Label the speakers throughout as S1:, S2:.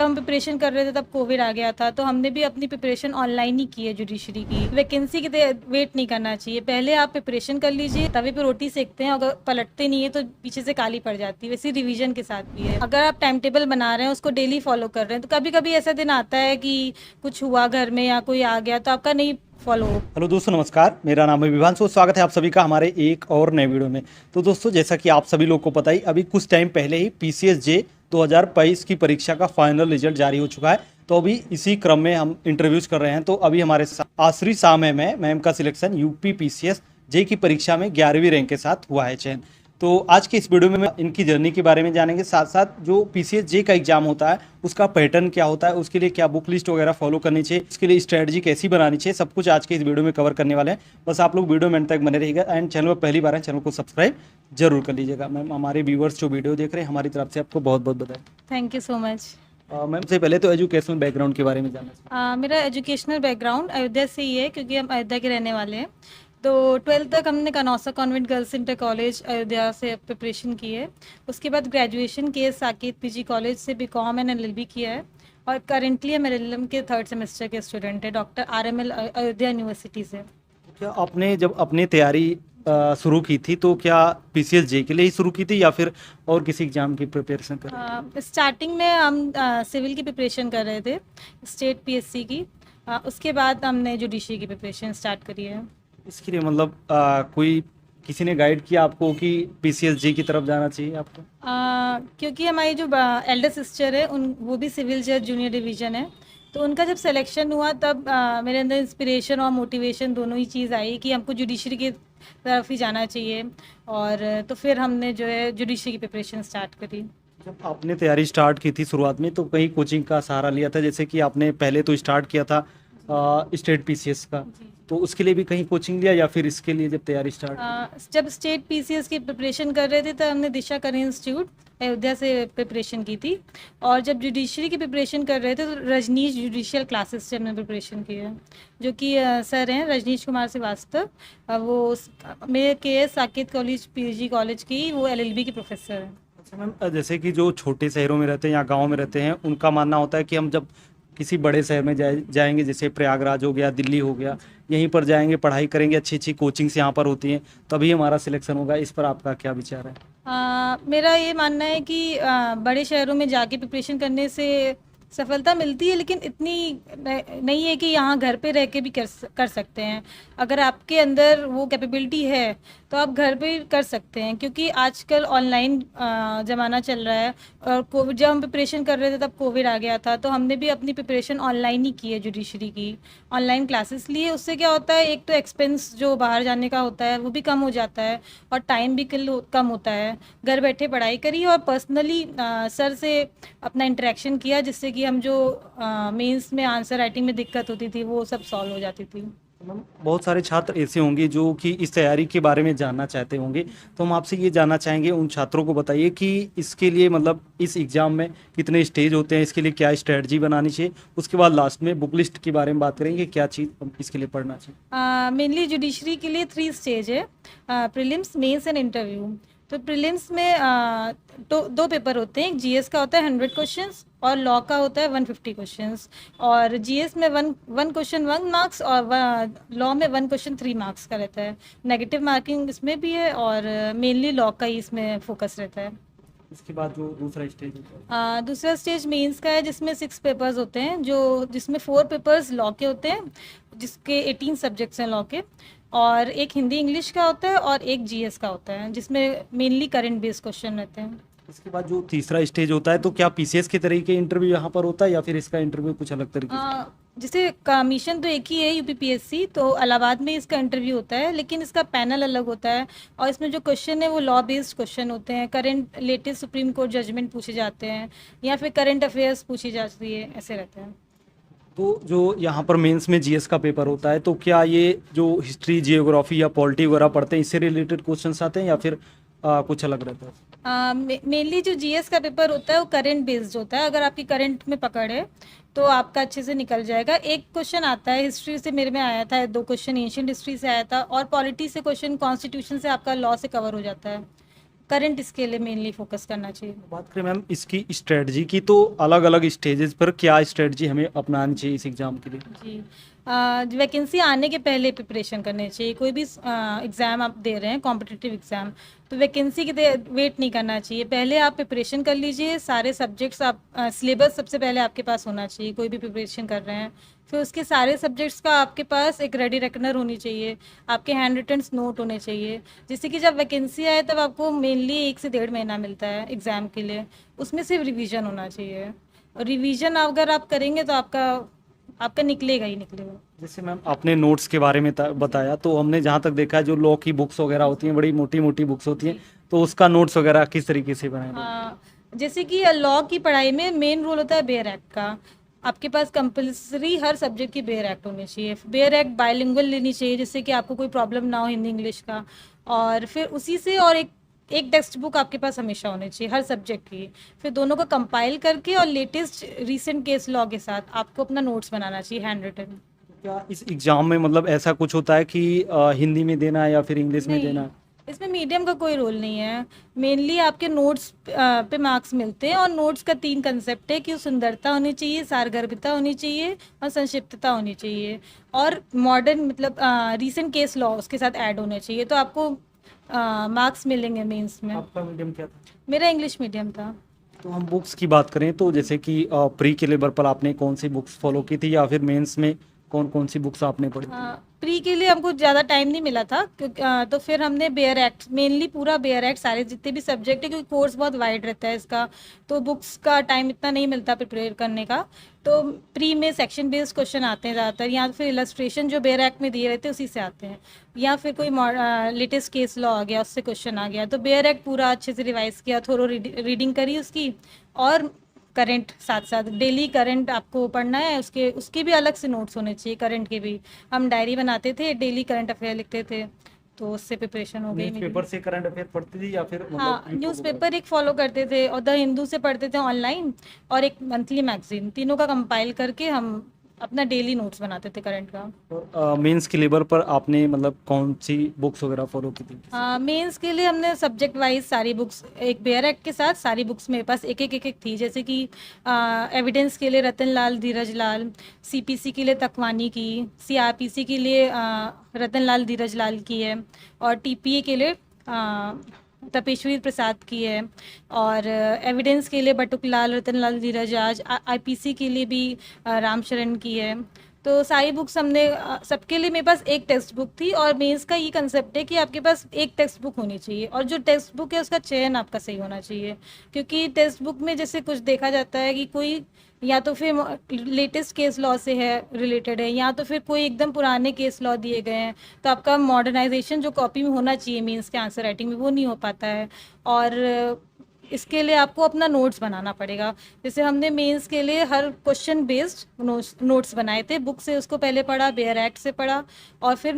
S1: हम प्रिपरेशन कर रहे थे तब कोविड आ गया था, तो हमने भी अपनी प्रिपरेशन ऑनलाइन ही की है जुडिशरी की। वैकेंसी के लिए वेट नहीं करना चाहिए, पहले आप प्रिपरेशन कर लीजिए, तवे पे रोटी सेकते हैं, अगर पलटते नहीं है तो पीछे से काली पड़ जाती है। वैसे रिवीजन के साथ भी है, अगर आप टाइम टेबल बना रहे हैं, उसको डेली फॉलो कर रहे हैं, तो कभी कभी ऐसा दिन आता है कि कुछ हुआ घर में या कोई आ गया तो आपका नहीं फॉलो हो।
S2: हेलो दोस्तों, नमस्कार। मेरा नाम है विभांशु। स्वागत है आप सभी का हमारे एक और नए वीडियो में। तो दोस्तों, जैसा कि आप सभी लोग को पता ही, अभी कुछ टाइम पहले ही पीसीएसजे 2022 की परीक्षा का फाइनल रिजल्ट जारी हो चुका है। तो अभी इसी क्रम में हम इंटरव्यूज कर रहे हैं। तो अभी हमारे आसरी शाह मैम का सिलेक्शन यूपी पीसीएस जे की परीक्षा में 11वीं रैंक के साथ हुआ है चयन। तो आज के इस वीडियो में इनकी जर्नी के बारे में जानेंगे, साथ साथ जो पीसीएस जे का एग्जाम होता है उसका पैटर्न क्या होता है, उसके लिए क्या बुक लिस्ट वगैरह फॉलो करनी चाहिए, उसके लिए स्ट्रेटजी कैसी बनानी चाहिए, सब कुछ आज के इस वीडियो में कवर करने वाले हैं। बस आप लोग वीडियो में अंत तक बने रहिएगा। एंड चैनल पर पहली बार है, चैनल को सब्सक्राइब जरूर कर लीजिएगा। मैम, हमारे व्यूवर्स जो वीडियो देख रहे हैं, हमारी तरफ से आपको बहुत बहुत बधाई।
S1: Thank you so much.
S2: Ma'am, से पहले तो एजुकेशनल बैकग्राउंड के बारे में जानना चाहिए।
S1: मेरा एजुकेशनल बैकग्राउंड अयोध्या से ही है, क्योंकि हम अयोध्या के रहने वाले हैं। तो 12th तक हमने Canossa convent girls inter college Ayodhya से प्रिपरेशन की है। उसके बाद ग्रेजुएशन किए साकेत पीजी कॉलेज से, बीकॉम एंड एलएलबी किया है। और करेंटली हम एलएलएम के 3rd सेमेस्टर के स्टूडेंट है, डॉक्टर आरएमएल अयोध्या यूनिवर्सिटी से।
S2: क्या आपने जब अपनी तैयारी शुरू की थी तो क्या पीसीएस जे के लिए ही शुरू की थी या फिर और किसी एग्जाम की प्रिपरेशन कर रहे थे?
S1: स्टार्टिंग में हम सिविल की प्रिपरेशन कर रहे थे, स्टेट पीएससी की। उसके बाद हमने जुडिशरी की प्रिपरेशन स्टार्ट करी है।
S2: इसके लिए मतलब कोई किसी ने गाइड किया आपको कि पीसीएस जी की तरफ जाना चाहिए आपको?
S1: क्योंकि हमारी जो एल्डर सिस्टर है, उन वो भी सिविल जज जूनियर डिवीज़न है, तो उनका जब सिलेक्शन हुआ तब मेरे अंदर इंस्पिरेशन और मोटिवेशन दोनों ही चीज़ आई कि हमको जुडिशरी की तरफ ही जाना चाहिए। और तो फिर हमने जो है जुडिशरी की प्रिपरेशन स्टार्ट करी।
S2: जब आपने तैयारी स्टार्ट की थी शुरुआत में तो कहीं कोचिंग का सहारा लिया था? जैसे कि आपने पहले तो स्टार्ट किया था स्टेट पीसीएस का, तो उसके लिए भी कहीं कोचिंग लिया या फिर इसके लिए जब तैयारी स्टार्ट की?
S1: जब स्टेट पीसीएस की प्रिपरेशन कर रहे थे तब हमने दिशा करें इंस्टीट्यूट अयोध्या से प्रिपरेशन की थी। और जब जुडिशरी की प्रिपरेशन कर रहे थे तो रजनीश जुडिशियल क्लासेस से हमने प्रिपरेशन की है, जो कि सर हैं रजनीश कुमार श्रीवास्तव। मेरे के साकेत कॉलेज पीजी कॉलेज की वो एलएलबी की प्रोफेसर हैं।
S2: अच्छा मैम, जैसे कि जो छोटे शहरों में रहते हैं या गाँव में रहते हैं, उनका मानना होता है कि हम जब किसी बड़े शहर में जाएंगे, जैसे प्रयागराज हो गया, दिल्ली हो गया, यहीं पर जाएंगे, पढ़ाई करेंगे, अच्छी अच्छी कोचिंग्स यहाँ पर होती हैं, तभी हमारा सिलेक्शन होगा। इस पर आपका क्या विचार है?
S1: मेरा ये मानना है कि बड़े शहरों में जाके प्रिपरेशन करने से सफलता मिलती है, लेकिन इतनी नहीं है कि यहाँ घर पे रह के भी कर सकते हैं। अगर आपके अंदर वो कैपेबिलिटी है तो आप घर पे कर सकते हैं, क्योंकि आजकल ऑनलाइन ज़माना चल रहा है। और कोविड जब हम प्रिपरेशन कर रहे थे तब कोविड आ गया था, तो हमने भी अपनी प्रिपरेशन ऑनलाइन ही की है, जुडिशरी की ऑनलाइन क्लासेस लिए। उससे क्या होता है, एक तो एक्सपेंस जो बाहर जाने का होता है वो भी कम हो जाता है, और टाइम भी कम होता है। घर बैठे पढ़ाई करी और पर्सनली सर से अपना इंटरेक्शन किया, जिससे कि हम जो मेंस में आंसर राइटिंग में दिक्कत होती थी वो सब सॉल्व हो जाती थी।
S2: मैम, बहुत सारे छात्र ऐसे होंगे जो कि इस तैयारी के बारे में जानना चाहते होंगे, तो हम आपसे ये जानना चाहेंगे, उन छात्रों को बताइए कि इसके लिए मतलब इस एग्ज़ाम में कितने स्टेज होते हैं, इसके लिए क्या स्ट्रेटजी बनानी चाहिए, उसके बाद लास्ट में बुक लिस्ट के बारे में बात करेंगे, क्या चीज़ इसके लिए पढ़ना चाहिए।
S1: मेनली जुडिशरी के लिए 3 स्टेज है, प्रीलिम्स, मेंस एंड इंटरव्यू। तो प्रीलिम्स में तो 2 पेपर होते हैं, एक जीएस का होता है 100 क्वेश्चंस और लॉ का होता है 150 क्वेश्चंस। और जीएस में वन क्वेश्चन 1 मार्क्स और लॉ में 1 क्वेश्चन 3 मार्क्स का रहता है। नेगेटिव मार्किंग इसमें भी है और मेनली लॉ का ही इसमें फोकस रहता है।
S2: इसके बाद जो दूसरा स्टेज होता है?
S1: दूसरा स्टेज मेंस का है, जिसमें 6 पेपर्स होते हैं, जिसमें 4 पेपर्स लॉ के होते हैं, जिसके 18 सब्जेक्ट्स हैं लॉ के। और एक हिंदी इंग्लिश का होता है और एक जीएस का होता है, जिसमें मेनली करंट बेस्ड क्वेश्चन रहते हैं।
S2: इसके बाद जो तीसरा स्टेज होता है, तो क्या पीसीएस के तरीके इंटरव्यू यहाँ पर होता है या फिर इसका इंटरव्यू कुछ अलग तरीके से?
S1: जैसे कमीशन तो एक ही है यूपीपीएससी, तो इलाहाबाद में इसका इंटरव्यू होता है, लेकिन इसका पैनल अलग होता है। और इसमें जो क्वेश्चन है वो लॉ बेस्ड क्वेश्चन होते हैं, current latest supreme court judgment पूछे जाते हैं या फिर करंट अफेयर्स पूछी जाती है, ऐसे रहते हैं।
S2: तो जो यहाँ पर मेंस में जीएस का पेपर होता है, तो क्या ये जो हिस्ट्री, जियोग्राफी या पॉलिटी वगैरह पढ़ते हैं, इससे रिलेटेड क्वेश्चंस आते हैं या फिर कुछ अलग रहता है?
S1: मेनली जो जीएस का पेपर होता है वो करंट बेस्ड होता है। अगर आपकी करंट में पकड़ है तो आपका अच्छे से निकल जाएगा। एक क्वेश्चन आता है हिस्ट्री से, मेरे में आया था 2 क्वेश्चन एंशिएंट हिस्ट्री से आया था, और पॉलिटी से क्वेश्चन कॉन्स्टिट्यूशन से आपका लॉ से कवर हो जाता है। करंट इसके लिए मेनली फोकस करना चाहिए।
S2: बात करें मैम इसकी स्ट्रेटजी की, तो अलग अलग स्टेजेस पर क्या स्ट्रेटजी हमें अपनानी चाहिए इस एग्ज़ाम के लिए?
S1: जी, वैकेंसी आने के पहले प्रिपरेशन करनी चाहिए। कोई भी एग्ज़ाम आप दे रहे हैं, कॉम्पिटिटिव एग्ज़ाम, तो वैकेंसी के वेट नहीं करना चाहिए। पहले आप प्रिपरेशन कर लीजिए, सारे सब्जेक्ट्स आप सिलेबस सबसे पहले आपके पास होना चाहिए, कोई भी प्रिपरेशन कर रहे हैं। फिर उसके सारे सब्जेक्ट्स का आपके पास एक रेडी रेकनर होनी चाहिए, आपके हैंड रिटन नोट होने चाहिए, जिससे कि जब वैकेंसी आए तब आपको मेनली 1 से 1.5 महीना मिलता है एग्ज़ाम के लिए, उसमें सिर्फ रिवीजन होना चाहिए। और रिवीजन अगर आप करेंगे तो आपका आपका निकलेगा ही निकलेगा।
S2: जैसे मैम आपने नोट्स के बारे में बताया, तो हमने जहाँ तक देखा है जो लॉ की बुक्स वगैरह होती हैं, बड़ी मोटी मोटी बुक्स होती हैं, तो उसका नोट्स वगैरह किस तरीके से बनाए?
S1: हाँ, जैसे कि लॉ की पढ़ाई में मेन रोल होता है बेयर एक्ट का। आपके पास कंपलसरी हर सब्जेक्ट की बेयर एक्ट होनी चाहिए। बेयर एक्ट बायलिंगुअल लेनी चाहिए, जिससे कि आपको कोई प्रॉब्लम ना हो हिंदी इंग्लिश का। और फिर उसी से और एक एक टेक्स्ट बुक आपके पास हमेशा होनी चाहिए हर सब्जेक्ट की। फिर दोनों को कंपाइल करके और लेटेस्ट रीसेंट केस लॉ के साथ आपको अपना नोट्स बनाना चाहिए हैंड रिटन।
S2: क्या इस एग्ज़ाम में मतलब ऐसा कुछ होता है कि हिंदी में देना है या फिर इंग्लिश में देना
S1: नहीं,
S2: है?
S1: इसमें मीडियम का कोई रोल नहीं है। मेनली आपके नोट्स पे मार्क्स मिलते हैं, और नोट्स का 3 कंसेप्ट है कि सुंदरता होनी चाहिए, सारगर्भिता होनी चाहिए और संक्षिप्तता होनी चाहिए, और मॉडर्न मतलब रीसेंट केस लॉ उसके साथ ऐड होने चाहिए, तो आपको मार्क्स मिलेंगे मेंस में।
S2: आपका मीडियम क्या था?
S1: मेरा इंग्लिश मीडियम था।
S2: तो हम बुक्स की बात करें तो जैसे कि प्री के लेवल पर आपने कौन सी बुक्स फॉलो की थी, या फिर मेंस में कौन कौन सी बुक्स आपने पढ़ी थी?
S1: प्री के लिए हमको ज़्यादा टाइम नहीं मिला था, क्योंकि तो फिर हमने बेयर एक्ट, मेनली पूरा बेयर एक्ट, सारे जितने भी सब्जेक्ट है, क्योंकि कोर्स बहुत वाइड रहता है इसका, तो बुक्स का टाइम इतना नहीं मिलता प्रिपेयर करने का। तो प्री में सेक्शन बेस्ड क्वेश्चन आते हैं ज़्यादातर, या फिर इलस्ट्रेशन जो बेयर एक्ट में दिए रहते हैं उसी से आते हैं, या फिर कोई लेटेस्ट केस लॉ आ गया उससे क्वेश्चन आ गया। तो बेयर एक्ट पूरा अच्छे से रिवाइज किया, थोड़ा रीडिंग करी उसकी, और करंट साथ साथ डेली करंट आपको पढ़ना है, उसके उसके भी अलग से नोट्स होने चाहिए। करंट के भी हम डायरी बनाते थे, डेली करंट अफेयर लिखते थे, तो उससे प्रिपरेशन हो गई मेरी।
S2: न्यूज़पेपर से करंट अफेयर पढ़ती थी या फिर
S1: हाँ,
S2: मतलब
S1: न्यूज़पेपर एक फॉलो करते थे, और द हिंदू से पढ़ते थे ऑनलाइन, और एक मंथली मैगजीन, तीनों का कंपाइल करके हम अपना डेली नोट्स बनाते थे करंट का।
S2: और मेंस के लेवल पर आपने मतलब कौन सी बुक्स वगैरह फॉलो की थी?
S1: मेंस के लिए हमने सब्जेक्ट वाइज सारी बुक्स, एक बेयर एक्ट के साथ सारी बुक्स मेरे पास एक एक थी। जैसे कि एविडेंस के लिए रतन लाल धीरज लाल, सीपीसी के लिए तकवानी की, सीआरपीसी के लिए रतन लाल धीरज लाल की है, और टीपीए के लिए तपेश्वरी प्रसाद की है, और एविडेंस के लिए बटुकलाल रतन लाल धीरज आज, आईपीसी के लिए भी रामशरण की है। तो सारी बुक्स हमने सबके लिए मेरे पास एक टेक्स्ट बुक थी, और मेंस का ये कंसेप्ट है कि आपके पास एक टेक्स्ट बुक होनी चाहिए, और जो टेक्स्ट बुक है उसका चयन आपका सही होना चाहिए, क्योंकि टेक्स्ट बुक में जैसे कुछ देखा जाता है कि कोई या तो फिर लेटेस्ट केस लॉ से है रिलेटेड है, या तो फिर कोई एकदम पुराने केस लॉ दिए गए हैं, तो आपका मॉडर्नाइजेशन जो कॉपी में होना चाहिए मेंस के आंसर राइटिंग में वो नहीं हो पाता है। और इसके लिए आपको अपना नोट्स बनाना पड़ेगा। जैसे हमने मेंस के लिए हर क्वेश्चन बेस्ड नोट्स बनाए थे, बुक से उसको पहले पढ़ा, बेयर एक्ट से पढ़ा, और फिर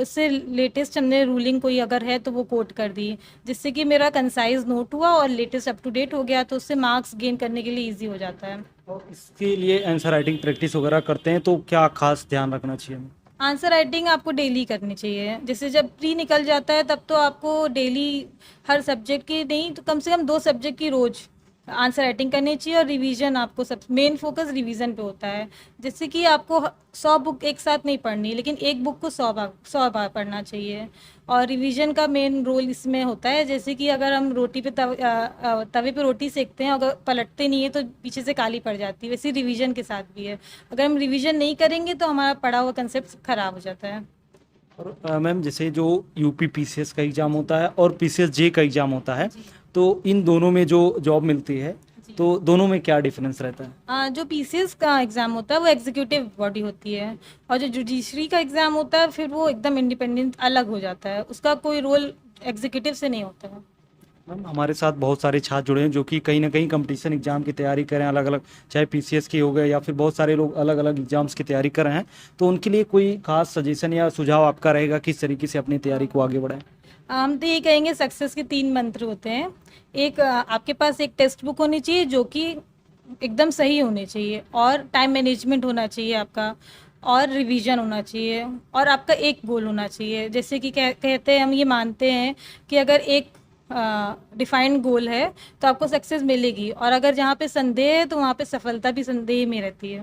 S1: इससे लेटेस्ट हमने रूलिंग कोई अगर है तो वो कोट कर दी, जिससे कि मेरा कंसाइज नोट हुआ और लेटेस्ट अप टू डेट हो गया, तो उससे मार्क्स गेन करने के लिए ईजी हो जाता है।
S2: और इसके लिए आंसर राइटिंग प्रैक्टिस वगैरह करते हैं, तो क्या खास ध्यान रखना चाहिए हमें?
S1: आंसर राइटिंग आपको डेली करनी चाहिए। जैसे जब प्री निकल जाता है तब तो आपको डेली हर सब्जेक्ट की नहीं तो कम से कम 2 सब्जेक्ट की रोज आंसर राइटिंग करनी चाहिए, और रिवीजन आपको सब मेन फोकस रिवीजन पे होता है, जिससे कि आपको 100 बुक एक साथ नहीं पढ़नी, लेकिन एक बुक को 100 बार पढ़ना चाहिए। और रिवीजन का मेन रोल इसमें होता है, जैसे कि अगर हम रोटी पे तवे पे रोटी सेकते हैं, अगर पलटते नहीं है तो पीछे से काली पड़ जाती है, वैसे रिवीजन के साथ भी है। अगर हम रिवीजन नहीं करेंगे तो हमारा पढ़ा हुआ कंसेप्ट खराब हो जाता है।
S2: और मैम जैसे जो यूपी पीसीएस का एग्ज़ाम होता है और पीसीएस जे का एग्ज़ाम होता है, तो इन दोनों में जो जॉब मिलती है, तो दोनों में क्या डिफरेंस रहता है?
S1: जो पीसीएस का एग्ज़ाम होता है वो एग्जीक्यूटिव बॉडी होती है, और जो जुडिशरी का एग्ज़ाम होता है फिर वो एकदम इंडिपेंडेंट अलग हो जाता है, उसका कोई रोल एग्जीक्यूटिव से नहीं होता है।
S2: मैम हमारे साथ बहुत सारे छात्र जुड़े हैं जो कि कहीं ना कहीं कंपटीशन एग्जाम की तैयारी कर रहे हैं, अलग अलग, चाहे पीसीएस की हो गए या फिर बहुत सारे लोग अलग अलग एग्जाम्स की तैयारी कर रहे हैं, तो उनके लिए कोई खास सजेशन या सुझाव आपका रहेगा किस तरीके से अपनी तैयारी को आगे बढ़ाएं?
S1: हम तो ये कहेंगे सक्सेस के 3 मंत्र होते हैं। एक आपके पास एक टेक्स्ट बुक होनी चाहिए जो कि एकदम सही होनी चाहिए, और टाइम मैनेजमेंट होना चाहिए आपका, और रिवीजन होना चाहिए, और आपका एक गोल होना चाहिए। जैसे कि कहते हैं, हम ये मानते हैं कि अगर एक डिफाइंड गोल है तो आपको सक्सेस मिलेगी, और अगर जहाँ पे संदेह है तो वहाँ पे सफलता भी संदेह में रहती है।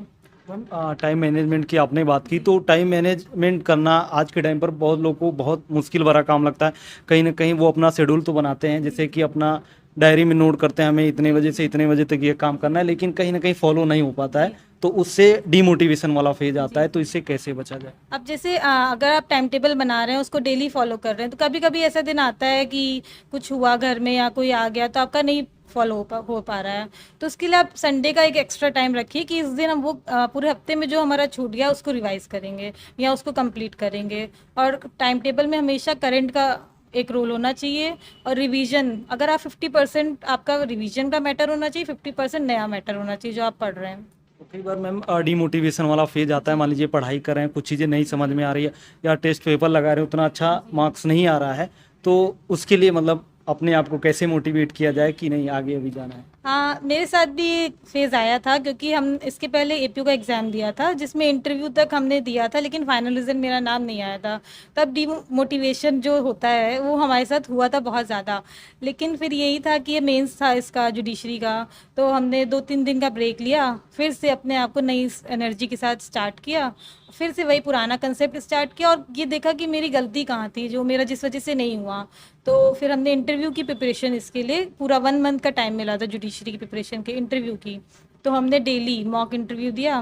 S2: मैम टाइम मैनेजमेंट की आपने बात की, तो टाइम मैनेजमेंट करना आज के टाइम पर बहुत लोगों को बहुत मुश्किल भरा काम लगता है। कहीं ना कहीं वो अपना शेड्यूल तो बनाते हैं, जैसे कि अपना डायरी में नोट करते हैं हमें इतने बजे से इतने बजे तक ये काम करना है, लेकिन कहीं ना कहीं फॉलो नहीं हो पाता है, तो उससे डिमोटिवेशन वाला फेज आता है। तो इससे कैसे बचा जाए?
S1: अब जैसे अगर आप टाइम टेबल बना रहे हैं, उसको डेली फॉलो कर रहे हैं, तो कभी कभी ऐसा दिन आता है कि कुछ हुआ घर में या कोई आ गया तो आपका नहीं फॉलो हो पा रहा है, तो उसके लिए आप संडे का एक एक्स्ट्रा टाइम रखिए कि इस दिन हम वो पूरे हफ्ते में जो हमारा छूट गया उसको रिवाइज करेंगे या उसको कंप्लीट करेंगे। और टाइम टेबल में हमेशा करंट का एक रोल होना चाहिए, और रिवीजन, अगर आप 50% आपका रिवीजन का मैटर होना चाहिए, 50% नया मैटर होना चाहिए जो आप पढ़ रहे हैं।
S2: तो कई बार मैम डिमोटिवेशन वाला फेज आता है, मान लीजिए पढ़ाई कर रहे हैं, कुछ चीज़ें नहीं समझ में आ रही है, या टेस्ट पेपर लगा रहे हैं उतना अच्छा मार्क्स नहीं आ रहा है, तो उसके लिए मतलब अपने आप को कैसे मोटिवेट किया जाए कि नहीं आगे अभी जाना है?
S1: हाँ, मेरे साथ भी फेज़ आया था, क्योंकि हम इसके पहले एपीयू का एग्ज़ाम दिया था जिसमें इंटरव्यू तक हमने दिया था, लेकिन फाइनल रिजल्ट मेरा नाम नहीं आया था। तब डिमोटिवेशन जो होता है वो हमारे साथ हुआ था बहुत ज़्यादा। लेकिन फिर यही था कि ये मेंस था इसका जुडिशरी का, तो हमने 2-3 दिन का ब्रेक लिया, फिर से अपने आप को नई एनर्जी के साथ स्टार्ट किया, फिर से वही पुराना कंसेप्ट स्टार्ट किया, और ये देखा कि मेरी गलती कहाँ थी जो मेरा जिस वजह से नहीं हुआ। तो फिर हमने इंटरव्यू की प्रिपरेशन, इसके लिए पूरा 1 मंथ का टाइम मिला था जुडिशरी की प्रिपरेशन के इंटरव्यू की, तो हमने डेली मॉक इंटरव्यू दिया,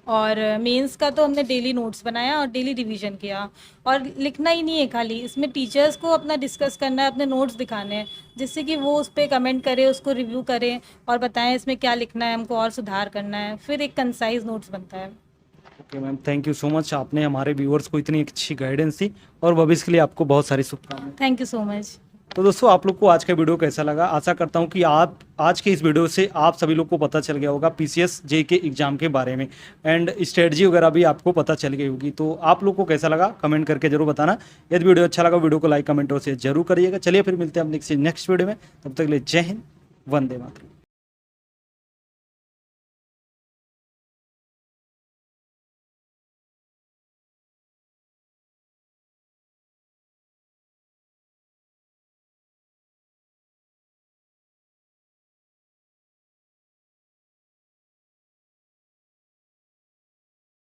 S1: और मेंस का तो हमने डेली नोट्स बनाया और डेली रिवीजन किया। और लिखना ही नहीं है खाली, इसमें टीचर्स को अपना डिस्कस करना है, अपने नोट्स दिखाने हैं, जिससे कि वो उस पर कमेंट करें, उसको रिव्यू करें और बताएं इसमें क्या लिखना है, हमको और सुधार करना है, फिर एक कंसाइज नोट्स बनता है।
S2: Okay ma'am, thank you so much, आपने हमारे व्यूअर्स को इतनी अच्छी गाइडेंस दी, और भविष्य के लिए आपको बहुत सारी शुभकामनाएं।
S1: Thank you so much.
S2: तो दोस्तों, आप लोग को आज का वीडियो कैसा लगा? आशा करता हूं कि आप आज के इस वीडियो से आप सभी लोग को पता चल गया होगा पीसीएस जे के एग्जाम के बारे में, एंड स्ट्रेटजी वगैरह भी आपको पता चल गई होगी। तो आप लोग को कैसा लगा कमेंट करके जरूर बताना। यदि वीडियो अच्छा लगा वीडियो को लाइक कमेंट और शेयर जरूर करिएगा। चलिए फिर मिलते हैं हम नेक्स्ट वीडियो में, तब तक के लिए जय हिंद, वंदे मातरम।